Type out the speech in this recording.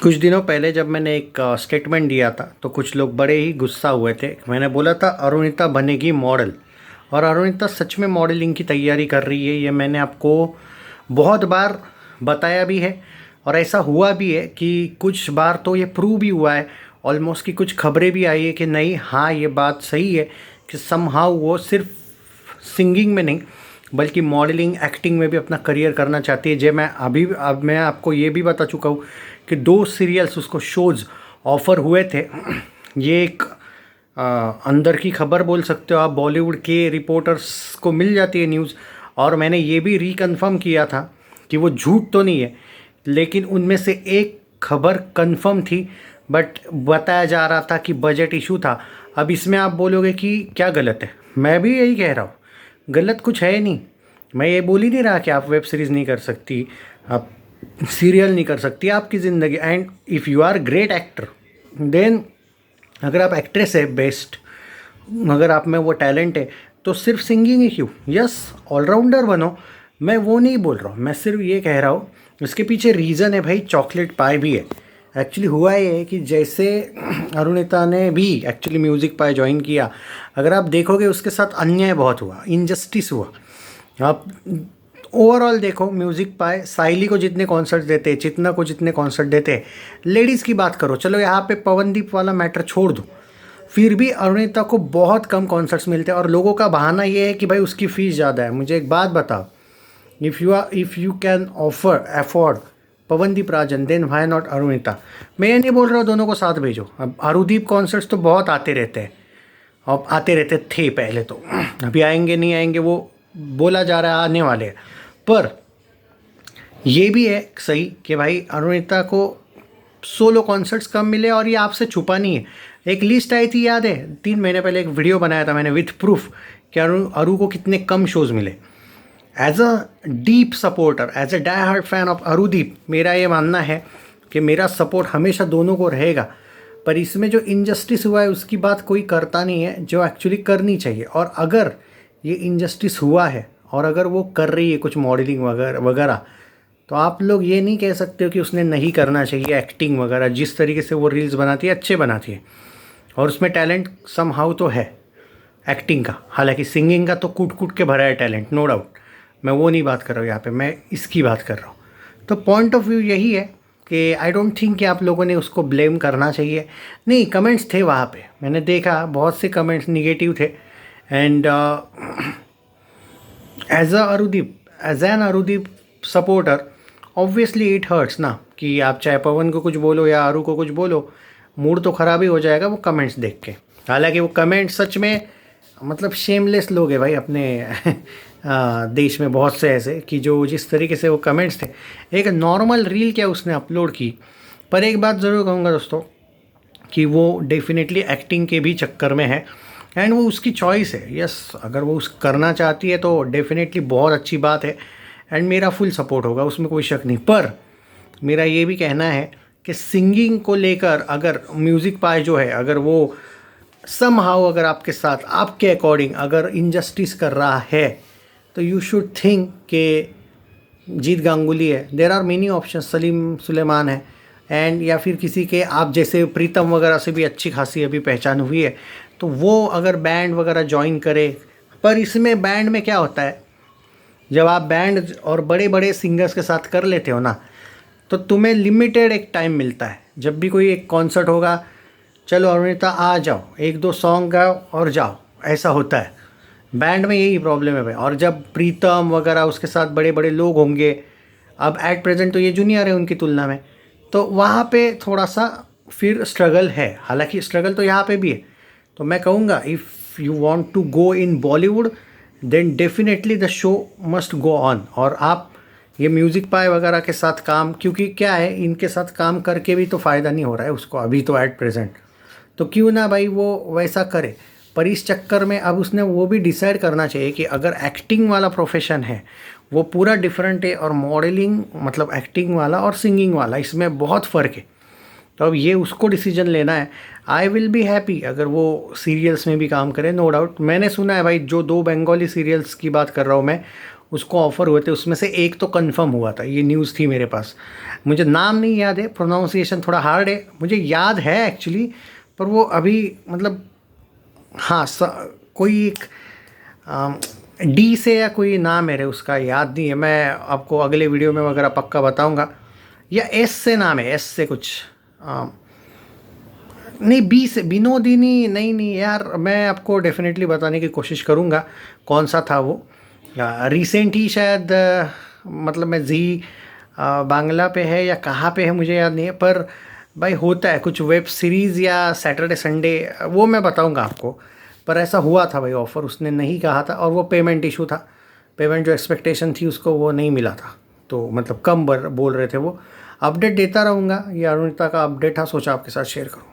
कुछ दिनों पहले जब मैंने एक स्टेटमेंट दिया था तो कुछ लोग बड़े ही गुस्सा हुए थे। मैंने बोला था अरुणिता बनेगी मॉडल, और अरुणिता सच में मॉडलिंग की तैयारी कर रही है। ये मैंने आपको बहुत बार बताया भी है, और ऐसा हुआ भी है कि कुछ बार तो ये प्रूव भी हुआ है ऑलमोस्ट, कि कुछ खबरें भी आई है कि नहीं, हाँ ये बात सही है कि समहाउ वो सिर्फ सिंगिंग में नहीं बल्कि मॉडलिंग एक्टिंग में भी अपना करियर करना चाहती है। जो मैं अभी अब मैं आपको ये भी बता चुका हूँ कि 2 सीरियल्स उसको शोज़ ऑफ़र हुए थे। ये एक अंदर की खबर बोल सकते हो आप, बॉलीवुड के रिपोर्टर्स को मिल जाती है न्यूज़, और मैंने ये भी रिकन्फर्म किया था कि वो झूठ तो नहीं है, लेकिन उनमें से एक खबर कंफर्म थी। बट बताया जा रहा था कि बजट इशू था। अब इसमें आप बोलोगे कि क्या गलत है, मैं भी यही कह रहा हूँ, गलत कुछ है नहीं। मैं ये बोल ही नहीं रहा कि आप वेब सीरीज़ नहीं कर सकती, आप सीरियल नहीं कर सकती, आपकी ज़िंदगी। And if you are great actor then, अगर आप एक्ट्रेस है बेस्ट, अगर आप में वो टैलेंट है, तो सिर्फ सिंगिंग ही क्यों, यस ऑलराउंडर बनो। मैं वो नहीं बोल रहा हूँ, मैं सिर्फ ये कह रहा हूँ इसके पीछे रीज़न है भाई, चॉकलेट पाई भी है। एक्चुअली हुआ ये है कि जैसे अरुणिता ने भी एक्चुअली म्यूज़िक पाई ज्वाइन किया, अगर आप देखोगे उसके साथ अन्याय बहुत हुआ, इनजस्टिस हुआ। आप ओवरऑल देखो, म्यूज़िक पाए साइली को जितने कॉन्सर्ट देते, चितना को जितने कॉन्सर्ट देते, लेडीज़ की बात करो, चलो यहाँ पे पवनदीप वाला मैटर छोड़ दो, फिर भी अरुणिता को बहुत कम कॉन्सर्ट्स मिलते हैं। और लोगों का बहाना ये है कि भाई उसकी फ़ीस ज़्यादा है। मुझे एक बात बताओ, if you can afford Pawandeep Rajan, then why not Arunita. मैं ये नहीं बोल रहा हूँ दोनों को साथ भेजो। अब अरुदीप कॉन्सर्ट्स तो बहुत आते रहते हैं, और आते रहते थे पहले, तो अभी आएंगे नहीं आएंगे वो बोला जा रहा है, आने वाले हैं। पर ये भी है सही कि भाई अरुणिता को सोलो कॉन्सर्ट्स कम मिले, और ये आपसे छुपा नहीं है। एक लिस्ट आई थी, याद है, 3 महीने पहले एक वीडियो बनाया था मैंने विथ प्रूफ कि अरु को कितने कम शोज़ मिले। As a deep supporter, as a die hard fan of Arudeep, मेरा ये मानना है कि मेरा सपोर्ट हमेशा दोनों को रहेगा। पर इसमें जो इनजस्टिस हुआ है उसकी बात कोई करता नहीं है, जो एक्चुअली करनी चाहिए। और अगर ये इनजस्टिस हुआ है और अगर वो कर रही है कुछ मॉडलिंग वगैरह वगैरह, तो आप लोग ये नहीं कह सकते हो कि उसने नहीं करना चाहिए। एक्टिंग वगैरह जिस तरीके से वो रील्स बनाती है, अच्छे बनाती है, और उसमें टैलेंट समहाउ तो है एक्टिंग का। हालांकि सिंगिंग का तो कूट कूट के भरा है टैलेंट, नो डाउट। मैं वो नहीं बात कर रहा हूँ यहाँ पे, मैं इसकी बात कर रहा हूँ। तो पॉइंट ऑफ व्यू यही है कि आई डोंट थिंक कि आप लोगों ने उसको ब्लेम करना चाहिए। नहीं, कमेंट्स थे वहाँ पे, मैंने देखा बहुत से कमेंट्स निगेटिव थे। And as an Arudeep supporter, obviously it hurts ना, कि आप चाहे पवन को कुछ बोलो या अरु को कुछ बोलो, मूड तो ख़राब ही हो जाएगा वो कमेंट्स देख के। हालांकि वो कमेंट्स सच में मतलब शेमलेस लोग हैं भाई अपने देश में, बहुत से ऐसे कि जो जिस तरीके से वो कमेंट्स थे, एक नॉर्मल रील क्या उसने अपलोड की। पर एक बात ज़रूर कहूँगा दोस्तों कि वो डेफिनेटली एक्टिंग के भी चक्कर में है, एंड वो उसकी चॉइस है। यस, अगर वो उस करना चाहती है तो डेफिनेटली बहुत अच्छी बात है, एंड मेरा फुल सपोर्ट होगा, उसमें कोई शक नहीं। पर मेरा ये भी कहना है कि सिंगिंग को लेकर अगर म्यूज़िक पाए जो है, अगर वो समहाउ अगर आपके साथ आपके अकॉर्डिंग अगर इनजस्टिस कर रहा है, तो यू शुड थिंक कि जीत गांगुली है, there are many option, Salim Sulaiman है, एंड या फिर किसी के आप जैसे प्रीतम वगैरह से भी अच्छी खासी अभी पहचान हुई है, तो वो अगर बैंड वगैरह ज्वाइन करे। पर इसमें बैंड में क्या होता है, जब आप बैंड और बड़े बड़े सिंगर्स के साथ कर लेते हो ना, तो तुम्हें लिमिटेड एक टाइम मिलता है। जब भी कोई एक कॉन्सर्ट होगा, चलो अरुणिता आ जाओ, 1-2 सॉन्ग गाओ और जाओ, ऐसा होता है। बैंड में यही प्रॉब्लम है भाई। और जब प्रीतम वगैरह उसके साथ बड़े बड़े लोग होंगे, अब एट प्रेजेंट तो ये जूनियर है उनकी तुलना में, तो वहाँ पे थोड़ा सा फिर स्ट्रगल है। हालांकि स्ट्रगल तो यहाँ पे भी है। तो मैं कहूँगा, if you want to go in Bollywood, then definitely the show must go on. और आप ये म्यूज़िक पाए वगैरह के साथ काम, क्योंकि क्या है, इनके साथ काम करके भी तो फ़ायदा नहीं हो रहा है उसको अभी तो एट प्रेजेंट, तो क्यों ना भाई वो वैसा करे। पर इस चक्कर में अब उसने वो भी डिसाइड करना चाहिए कि अगर एक्टिंग वाला प्रोफेशन है वो पूरा डिफरेंट है, और मॉडलिंग मतलब एक्टिंग वाला और सिंगिंग वाला, इसमें बहुत फ़र्क है। तो अब ये उसको डिसीजन लेना है। आई विल बी हैप्पी अगर वो सीरियल्स में भी काम करे, नो डाउट। मैंने सुना है भाई, जो 2 बंगाली सीरियल्स की बात कर रहा हूँ मैं, उसको ऑफ़र हुए थे, उसमें से एक तो कंफर्म हुआ था, ये न्यूज़ थी मेरे पास। मुझे नाम नहीं याद है, प्रोनाउंसिएशन थोड़ा हार्ड है, मुझे याद है एक्चुअली, पर वो अभी मतलब हाँ कोई एक डी से या कोई नाम है रे, उसका याद नहीं है, मैं आपको अगले वीडियो में वगैरह पक्का बताऊंगा। या एस से नाम है, एस से कुछ नहीं, बी से विनोदिनी, नहीं नहीं यार, मैं आपको डेफिनेटली बताने की कोशिश करूँगा कौन सा था वो। रिसेंट ही शायद मतलब मैं जी बांग्ला पे है या कहाँ पे है मुझे याद नहीं है, पर भाई होता है कुछ वेब सीरीज़ या सैटरडे संडे, वो मैं बताऊँगा आपको। पर ऐसा हुआ था भाई ऑफ़र, उसने नहीं कहा था, और वो पेमेंट इशू था, पेमेंट जो एक्सपेक्टेशन थी उसको वो नहीं मिला था, तो मतलब कम बोल रहे थे वो। अपडेट देता रहूँगा, ये अरुणिता का अपडेट था, सोचा आपके साथ शेयर करूँ।